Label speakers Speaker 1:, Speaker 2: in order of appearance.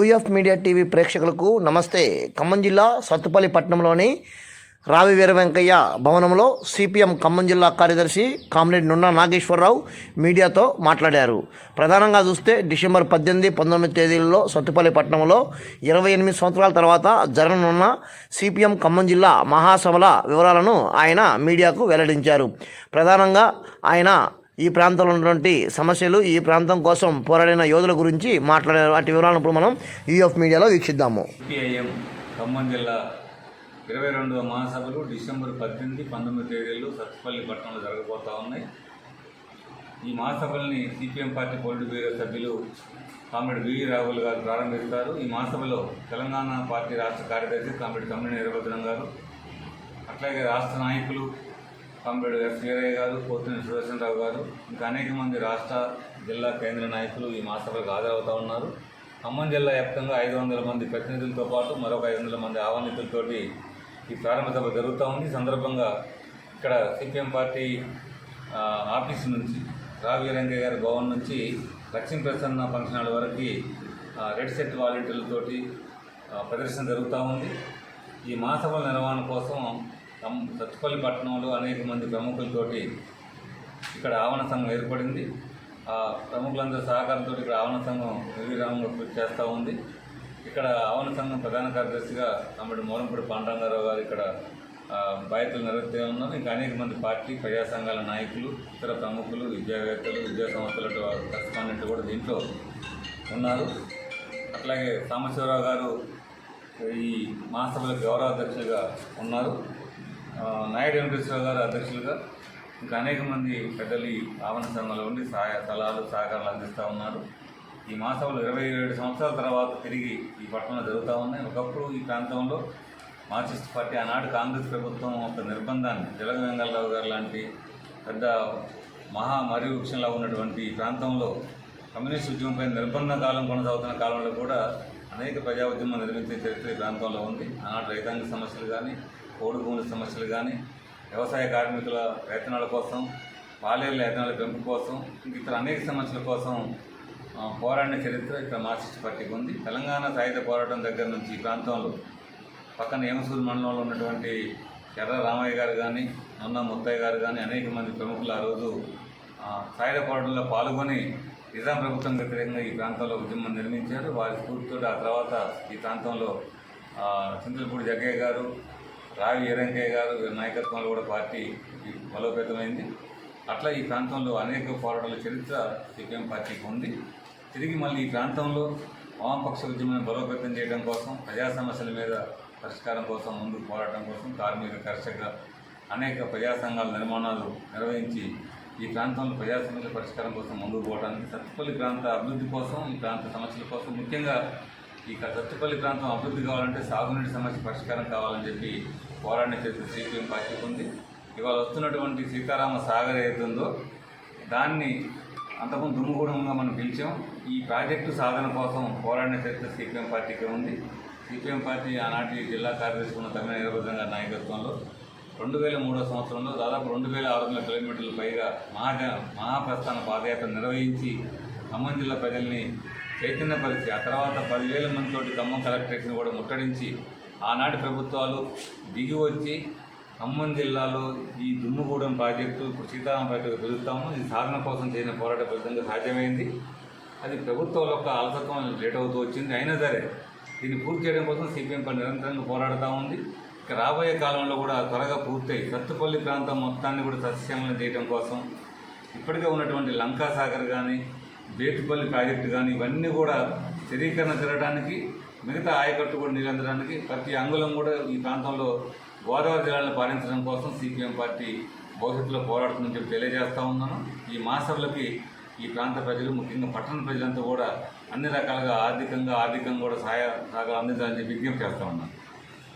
Speaker 1: UF media TV ప్రేక్షకులకు నమస్తే. ఖమ్మం జిల్లా సత్తుపల్లి పట్టణంలోని రావి వీర వెంకయ్య భవనంలో సిపిఎం ఖమ్మం జిల్లా కార్యదర్శి కామ్రేడ్ నున్నా నాగేశ్వరరావు మీడియాతో మాట్లాడారు. ప్రధానంగా చూస్తే డిసెంబర్ 18, 19 తేదీలలో సత్తుపల్లి పట్టణంలో 28 సంవత్సరాల తర్వాత జరగనున్న సిపిఎం ఖమ్మం జిల్లా మహాసభల వివరాలను ఆయన మీడియాకు వెల్లడించారు. ప్రధానంగా ఆయన ఈ ప్రాంతంలో ఉన్నటువంటి సమస్యలు, ఈ ప్రాంతం కోసం పోరాడిన యోధుల గురించి మాట్లాడారు. వాటి వివరాలను ఇప్పుడు మనం యూఎఫ్ మీడియాలో వీక్షిద్దాము.
Speaker 2: సిపిఐఎం ఖమ్మం జిల్లా 22వ మహాసభలు డిసెంబర్ 18, 19 తేదీల్లో సత్తుపల్లి పట్టణంలో జరగబోతూ ఉన్నాయి. ఈ మహాసభల్ని సిపిఎం పార్టీ పొలిట్ బ్యూరో సభ్యులు కామ్రేడ్ వి రాఘుల్ గారు ప్రారంభిస్తారు. ఈ మహాసభలో తెలంగాణ పార్టీ రాష్ట్ర కార్యదర్శి కామ్రేడ్ తమ్మినేని వీరభద్రం గారు, అట్లాగే రాష్ట్ర నాయకులు కామ్రేడ్ ఎస్ వీరయ్య గారు, పోతినేని సుదర్శనరావు గారు, ఇంకా అనేక మంది రాష్ట్ర, జిల్లా, కేంద్ర నాయకులు ఈ మహాసభలకు హాజరవుతూ ఉన్నారు. ఖమ్మం జిల్లా వ్యాప్తంగా 500 మంది ప్రతినిధులతో పాటు మరొక 500 మంది ఆహ్వానితులతోటి ఈ ప్రారంభ సభ జరుగుతూ ఉంది. ఈ సందర్భంగా ఇక్కడ సిపిఎం పార్టీ ఆఫీస్ నుంచి రావి వీర వెంకయ్య గారి భవన్ నుంచి లక్ష్మీ ప్రసన్న ఫంక్షన్ హాల్ వరకు రెడ్ సెట్ వాలంటీర్లతోటి ప్రదర్శన జరుగుతూ ఉంది. ఈ మహాసభల నిర్వహణ కోసం సత్తుపల్లి పట్టణంలో అనేక మంది ప్రముఖులతోటి ఇక్కడ ఆవరణ సంఘం ఏర్పడింది. ఆ ప్రముఖులందరి సహకారంతో ఇక్కడ ఆవరణ సంఘం నిర్విరామంగా కృషి చేస్తూ ఉంది. ఇక్కడ ఆవరణ సంఘం ప్రధాన కార్యదర్శిగా తమ్ముడు మోరంపూడి పాండురంగారావు గారు ఇక్కడ బాధ్యతలు నిర్వహిస్తూ ఉన్నారు. ఇంకా అనేక మంది పార్టీ, ప్రజా సంఘాల నాయకులు, ఇతర ప్రముఖులు, విద్యావేత్తలు, విద్యా సంస్థల కరెస్పాండెంట్ కూడా దీంట్లో ఉన్నారు. అట్లాగే సాంబశివరావు గారు ఈ మహాసభలకు గౌరవ అధ్యక్షులుగా ఉన్నారు. నాయుడు వెంకటేశ్వర గారు అధ్యక్షులుగా, ఇంకా అనేక మంది పెద్దలు ఈ ఆవరణ సంఘంలో ఉండి సలహాలు, సహకారాలు అందిస్తూ ఉన్నారు. ఈ మహాసభలు 27 సంవత్సరాల తర్వాత తిరిగి ఈ పట్టణంలో జరుగుతూ ఉన్నాయి. ఒకప్పుడు ఈ ప్రాంతంలో మార్క్సిస్ట్ పార్టీ, ఆనాడు కాంగ్రెస్ ప్రభుత్వం ఒక నిర్బంధాన్ని, జలగ వెంగళరావు గారు లాంటి పెద్ద మరీ వృక్షంలో ఉన్నటువంటి ఈ ప్రాంతంలో కమ్యూనిస్ట్ ఉద్యమంపై నిర్బంధ కాలం కొనసాగుతున్న కాలంలో కూడా అనేక ప్రజా ఉద్యమం నిర్మించే చరిత్ర ఈ ప్రాంతంలో ఉంది. ఆనాడు రైతాంగ సమస్యలు కానీ, పోడు భూముల సమస్యలు కానీ, వ్యవసాయ కార్మికుల వేతనాల కోసం, పాలేరుల వేతనాల పెంపు కోసం, ఇంక ఇతర అనేక సమస్యల కోసం పోరాడిన చరిత్ర ఇక్కడ మార్క్సిస్ట్ పార్టీకి ఉంది. తెలంగాణ సాయుధ పోరాటం దగ్గర నుంచి ఈ ప్రాంతంలో పక్కన ఏమసూరు మండలంలో ఉన్నటువంటి ఎర్ర రామయ్య గారు కానీ, నొన్న ముత్తయ్య గారు కానీ అనేక మంది ప్రముఖులు ఆ రోజు సాయుధ పోరాటంలో పాల్గొని నిజాం ప్రభుత్వం వ్యతిరేకంగా ఈ ప్రాంతంలో ఉద్యమం నిర్మించారు. వారి స్ఫూర్తితో ఆ తర్వాత ఈ ప్రాంతంలో చింతలపూడి జగ్గయ్య గారు, రావి వీర వెంకయ్య గారు నాయకత్వంలో కూడా పార్టీ బలోపేతమైంది. అట్లా ఈ ప్రాంతంలో అనేక పోరాటాల చరిత్ర సిపిఎం పార్టీకి ఉంది. తిరిగి మళ్ళీ ఈ ప్రాంతంలో వామపక్ష ఉద్యమాన్ని బలోపేతం చేయడం కోసం, ప్రజా సమస్యల మీద పరిష్కారం కోసం ముందుకు పోరాటం కోసం కార్మిక, కర్షక అనేక ప్రజా సంఘాల నిర్మాణాలు నిర్వహించి ఈ ప్రాంతంలో ప్రజా సమస్యల పరిష్కారం కోసం ముందుకు పోవడానికి, సత్తుపల్లి ప్రాంత అభివృద్ధి కోసం, ఈ ప్రాంత సమస్యల కోసం, ముఖ్యంగా ఈ సత్తుపల్లి ప్రాంతం అభివృద్ధి కావాలంటే సాగునీటి సమస్య పరిష్కారం కావాలని చెప్పి పోరాడిన చరిత్ర సిపిఎం పార్టీకి ఉంది. ఇవాళ వస్తున్నటువంటి సీతారామ సాగర్ ఏదైతుందో దాన్ని అంతకుముందు దుమ్ముగూడెంగా మనం పిలిచాం. ఈ ప్రాజెక్టు సాధన కోసం పోరాడిన చరిత్ర సిపిఎం పార్టీకి ఉంది. సిపిఎం పార్టీ ఆనాటి జిల్లా కార్యదర్శి ఉన్న తమ్మినేని వీరభద్రం గారి నాయకత్వంలో 2003 సంవత్సరంలో దాదాపు 2600 కిలోమీటర్ల పైగా మహాప్రస్థాన పాదయాత్ర నిర్వహించి ఖమ్మం జిల్లా ప్రజల్ని చైతన్యపరిచి, ఆ తర్వాత 10,000 మందితోటి ఖమ్మం కలెక్టరేట్ని కూడా ముట్టడించి ఆనాటి ప్రభుత్వాలు దిగి వచ్చి ఖమ్మం జిల్లాలో ఈ దుమ్ముగూడెం ప్రాజెక్టు, ఇప్పుడు సీతారామ ప్రాజెక్టు పిలుస్తాము, ఈ సాధన కోసం చేసిన పోరాట ఫలితంగా సాధ్యమైంది. అది ప్రభుత్వాల యొక్క అలసత్వం లేట్ అవుతూ వచ్చింది. అయినా సరే దీన్ని పూర్తి చేయడం కోసం సిపిఎం నిరంతరంగా పోరాడుతూ ఉంది. ఇక రాబోయే కాలంలో కూడా త్వరగా పూర్తయి సత్తుపల్లి ప్రాంతం మొత్తాన్ని కూడా సస్యశ్యామలం చేయడం కోసం ఇప్పటికే ఉన్నటువంటి లంకా సాగర్ కానీ, బేతుపల్లి ప్రాజెక్టు కానీ ఇవన్నీ కూడా స్థిరీకరణ జరగడానికి, మిగతా ఆయకట్టు కూడా నిరంతరానికి ప్రతి అంగుళం కూడా ఈ ప్రాంతంలో గోదావరి జిల్లాలను పాలించడం కోసం సిపిఎం పార్టీ భవిష్యత్తులో పోరాడుతుందని చెప్పి తెలియజేస్తూ ఉన్నాను. ఈ మహాసభలకి ఈ ప్రాంత ప్రజలు, ముఖ్యంగా పట్టణ ప్రజలంతా కూడా అన్ని రకాలుగా ఆర్థికంగా కూడా సహాయ సహకారం అందించాలని విజ్ఞప్తి చేస్తూ ఉన్నాను.